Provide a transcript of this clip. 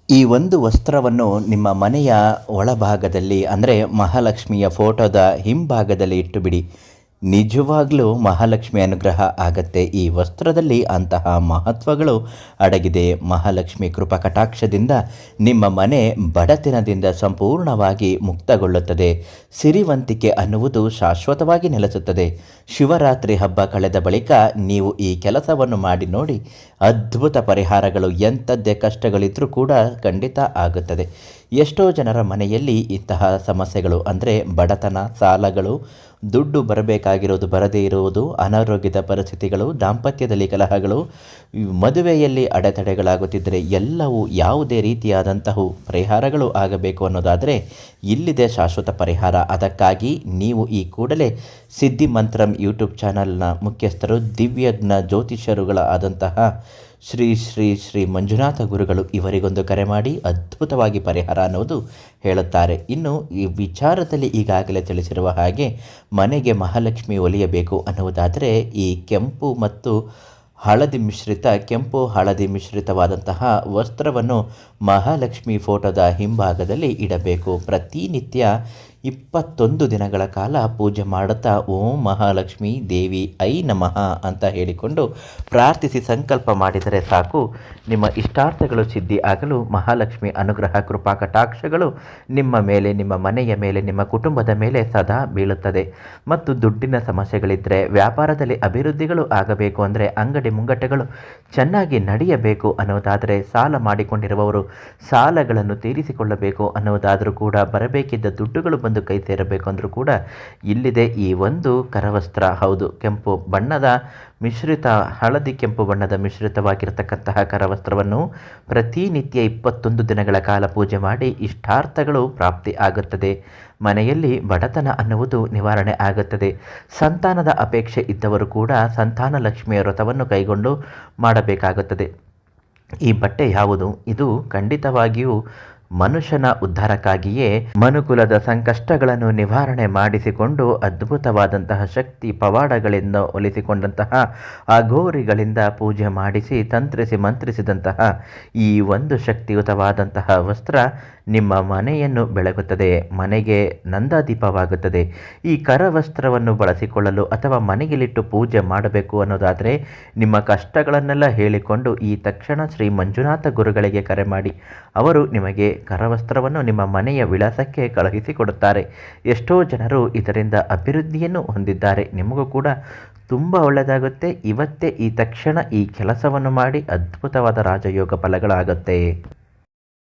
ಈ ಒಂದು ವಸ್ತ್ರವನ್ನು ನಿಮ್ಮ ಮನೆಯ ಒಳಭಾಗದಲ್ಲಿ ಅಂದರೆ ಮಹಾಲಕ್ಷ್ಮಿಯ ಫೋಟೋದ ಹಿಂಭಾಗದಲ್ಲಿ ಇಟ್ಟುಬಿಡಿ. ನಿಜವಾಗ್ಲೂ ಮಹಾಲಕ್ಷ್ಮಿ ಅನುಗ್ರಹ ಆಗತ್ತೆ. ಈ ವಸ್ತ್ರದಲ್ಲಿ ಅಂತಹ ಮಹತ್ವಗಳು ಅಡಗಿದೆ. ಮಹಾಲಕ್ಷ್ಮಿ ಕೃಪಾ ಕಟಾಕ್ಷದಿಂದ ನಿಮ್ಮ ಮನೆ ಬಡತನದಿಂದ ಸಂಪೂರ್ಣವಾಗಿ ಮುಕ್ತಗೊಳ್ಳುತ್ತದೆ. ಸಿರಿವಂತಿಕೆ ಅನ್ನುವುದು ಶಾಶ್ವತವಾಗಿ ನೆಲೆಸುತ್ತದೆ. ಶಿವರಾತ್ರಿ ಹಬ್ಬ ಕಳೆದ ಬಳಿಕ ನೀವು ಈ ಕೆಲಸವನ್ನು ಮಾಡಿ ನೋಡಿ. ಅದ್ಭುತ ಪರಿಹಾರಗಳು, ಎಂಥದ್ದೇ ಕಷ್ಟಗಳಿದ್ರೂ ಕೂಡ ಖಂಡಿತ ಆಗುತ್ತದೆ. ಎಷ್ಟೋ ಜನರ ಮನೆಯಲ್ಲಿ ಇಂತಹ ಸಮಸ್ಯೆಗಳು ಅಂದರೆ ಬಡತನ, ಸಾಲಗಳು, ದುಡ್ಡು ಬರಬೇಕಾಗಿರೋದು ಬರದೇ ಇರುವುದು, ಅನಾರೋಗ್ಯದ ಪರಿಸ್ಥಿತಿಗಳು, ದಾಂಪತ್ಯದಲ್ಲಿ ಕಲಹಗಳು, ಮದುವೆಯಲ್ಲಿ ಅಡೆತಡೆಗಳಾಗುತ್ತಿದ್ದರೆ ಎಲ್ಲವೂ ಯಾವುದೇ ರೀತಿಯಾದಂತಹ ಪರಿಹಾರಗಳು ಆಗಬೇಕು ಅನ್ನೋದಾದರೆ ಇಲ್ಲಿದೆ ಶಾಶ್ವತ ಪರಿಹಾರ. ಅದಕ್ಕಾಗಿ ನೀವು ಈ ಕೂಡಲೇ ಸಿದ್ಧಿ ಮಂತ್ರಂ ಯೂಟ್ಯೂಬ್ ಚಾನಲ್ನ ಮುಖ್ಯಸ್ಥರು, ದಿವ್ಯಜ್ಞ ಜ್ಯೋತಿಷ್ಯರುಗಳ ಆದಂತಹ ಶ್ರೀ ಶ್ರೀ ಶ್ರೀ ಮಂಜುನಾಥ ಗುರುಗಳು ಇವರಿಗೊಂದು ಕರೆ ಮಾಡಿ ಅದ್ಭುತವಾಗಿ ಪರಿಹಾರ ಅನ್ನೋದು ಹೇಳುತ್ತಾರೆ. ಇನ್ನು ಈ ವಿಚಾರದಲ್ಲಿ ಈಗಾಗಲೇ ತಿಳಿಸಿರುವ ಹಾಗೆ ಮನೆಗೆ ಮಹಾಲಕ್ಷ್ಮಿ ಒಲಿಯಬೇಕು ಅನ್ನುವುದಾದರೆ ಈ ಕೆಂಪು ಹಳದಿ ಮಿಶ್ರಿತವಾದಂತಹ ವಸ್ತ್ರವನ್ನು ಮಹಾಲಕ್ಷ್ಮಿ ಫೋಟೋದ ಹಿಂಭಾಗದಲ್ಲಿ ಇಡಬೇಕು. ಪ್ರತಿನಿತ್ಯ 21 ದಿನಗಳ ಕಾಲ ಪೂಜೆ ಮಾಡುತ್ತಾ ಓಂ ಮಹಾಲಕ್ಷ್ಮಿ ದೇವಿ ಐ ನಮಃ ಅಂತ ಹೇಳಿಕೊಂಡು ಪ್ರಾರ್ಥಿಸಿ ಸಂಕಲ್ಪ ಮಾಡಿದರೆ ಸಾಕು. ನಿಮ್ಮ ಇಷ್ಟಾರ್ಥಗಳು ಸಿದ್ಧಿ ಆಗಲು ಮಹಾಲಕ್ಷ್ಮಿ ಅನುಗ್ರಹ ಕೃಪಾ ಕಟಾಕ್ಷಗಳು ನಿಮ್ಮ ಮೇಲೆ, ನಿಮ್ಮ ಮನೆಯ ಮೇಲೆ, ನಿಮ್ಮ ಕುಟುಂಬದ ಮೇಲೆ ಸದಾ ಬೀಳುತ್ತದೆ. ಮತ್ತು ದುಡ್ಡಿನ ಸಮಸ್ಯೆಗಳಿದ್ದರೆ, ವ್ಯಾಪಾರದಲ್ಲಿ ಅಭಿವೃದ್ಧಿಗಳು ಆಗಬೇಕು ಅಂದರೆ, ಅಂಗಡಿ ಮುಂಗಟ್ಟುಗಳು ಚೆನ್ನಾಗಿ ನಡೆಯಬೇಕು ಅನ್ನೋದಾದರೆ, ಸಾಲ ಮಾಡಿಕೊಂಡಿರುವವರು ಸಾಲಗಳನ್ನು ತೀರಿಸಿಕೊಳ್ಳಬೇಕು ಅನ್ನೋದಾದರೂ ಕೂಡ, ಬರಬೇಕಿದ್ದ ದುಡ್ಡುಗಳು ಬಂದು ಕೈ ಸೇರಬೇಕು ಅಂದರೂ ಕೂಡ ಇಲ್ಲಿದೆ ಈ ಒಂದು ಕರವಸ್ತ್ರ. ಹೌದು, ಹಳದಿ ಕೆಂಪು ಬಣ್ಣದ ಮಿಶ್ರಿತವಾಗಿರತಕ್ಕಂತಹ ಕರವಸ್ತ್ರವನ್ನು ಪ್ರತಿನಿತ್ಯ 21 ದಿನಗಳ ಕಾಲ ಪೂಜೆ ಮಾಡಿ ಇಷ್ಟಾರ್ಥಗಳು ಪ್ರಾಪ್ತಿ ಆಗುತ್ತದೆ. ಮನೆಯಲ್ಲಿ ಬಡತನ ಅನ್ನುವುದು ನಿವಾರಣೆ ಆಗುತ್ತದೆ. ಸಂತಾನದ ಅಪೇಕ್ಷೆ ಇದ್ದವರು ಕೂಡ ಸಂತಾನ ಲಕ್ಷ್ಮಿಯ ವ್ರತವನ್ನು ಕೈಗೊಂಡು ಮಾಡಬೇಕಾಗುತ್ತದೆ. ಈ ಬಟ್ಟೆ ಯಾವುದು? ಇದು ಖಂಡಿತವಾಗಿಯೂ ಮನುಷ್ಯನ ಉದ್ಧಾರಕ್ಕಾಗಿಯೇ, ಮನುಕುಲದ ಸಂಕಷ್ಟಗಳನ್ನು ನಿವಾರಣೆ ಮಾಡಿಸಿಕೊಂಡು ಅದ್ಭುತವಾದಂತಹ ಶಕ್ತಿ ಪವಾಡಗಳಿಂದ ಒಲಿಸಿಕೊಂಡಂತಹ ಅಘೋರಿಗಳಿಂದ ಪೂಜೆ ಮಾಡಿಸಿ ತಂತ್ರಿಸಿ ಮಂತ್ರಿಸಿದಂತಹ ಈ ಒಂದು ಶಕ್ತಿಯುತವಾದಂತಹ ವಸ್ತ್ರ ನಿಮ್ಮ ಮನೆಯನ್ನು ಬೆಳಗುತ್ತದೆ, ಮನೆಗೆ ನಂದಾದೀಪವಾಗುತ್ತದೆ. ಈ ಕರವಸ್ತ್ರವನ್ನು ಬಳಸಿಕೊಳ್ಳಲು ಅಥವಾ ಮನೆಯಲ್ಲಿಟ್ಟು ಪೂಜೆ ಮಾಡಬೇಕು ಅನ್ನೋದಾದರೆ ನಿಮ್ಮ ಕಷ್ಟಗಳನ್ನೆಲ್ಲ ಹೇಳಿಕೊಂಡು ಈ ತಕ್ಷಣ ಶ್ರೀ ಮಂಜುನಾಥ ಗುರುಗಳಿಗೆ ಕರೆ ಮಾಡಿ ಅವರು ನಿಮಗೆ ಕರವಸ್ತ್ರವನ್ನು ನಿಮ್ಮ ಮನೆಯ ವಿಳಾಸಕ್ಕೆ ಕಳುಹಿಸಿಕೊಡುತ್ತಾರೆ. ಎಷ್ಟೋ ಜನರು ಇದರಿಂದ ಅಭಿವೃದ್ಧಿಯನ್ನು ಹೊಂದಿದ್ದಾರೆ. ನಿಮಗೂ ಕೂಡ ತುಂಬ ಒಳ್ಳೆಯದಾಗುತ್ತೆ. ಇವತ್ತೇ ಈ ತಕ್ಷಣ ಈ ಕೆಲಸವನ್ನು ಮಾಡಿ ಅದ್ಭುತವಾದ ರಾಜಯೋಗ ಫಲಗಳಾಗುತ್ತೆ.